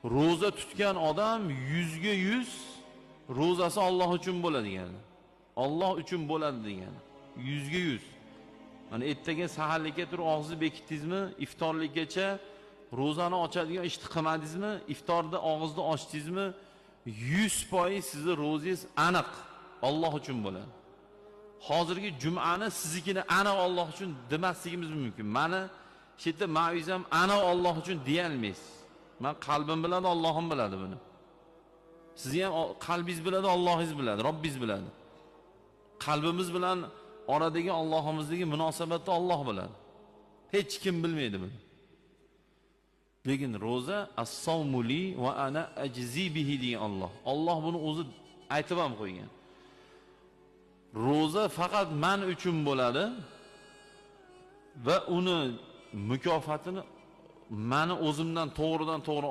ro'za tutgan odam 100% ro'zasi Alloh uchun bo'ladi degani. Alloh uchun bo'ladi degani. 100%. Mana ertaga saharlikka turib og'zni bekitdingizmi, iftorlikgacha ro'zani ochadigan ishni qilmadingizmi, iftorda og'izni ochdingizmi, 100% sizni ro'zangiz aniq Alloh uchun bo'ladi. Hozirgi jum'ani siznikini aniq Alloh uchun demasligimiz mumkin. Mani shu yerda ma'vizam aniq Alloh uchun deya olmaysiz. Men qalbim biladi, Allohim biladi buni. Sizni ham qalbingiz biladi, Allohingiz biladi, Robbingiz biladi. Qalbimiz bilan oradagi Allohimizdagi munosabatni Alloh biladi. Hech kim bilmaydi buni. Lekin ro'za as-sawmuli va ana ajzi bihi degan Alloh. Alloh buni o'zi aytib ham qo'ygan. Ro'za faqat men uchun bo'ladi va uni mukofotini meni o'zimdan to'g'ridan to'g'ri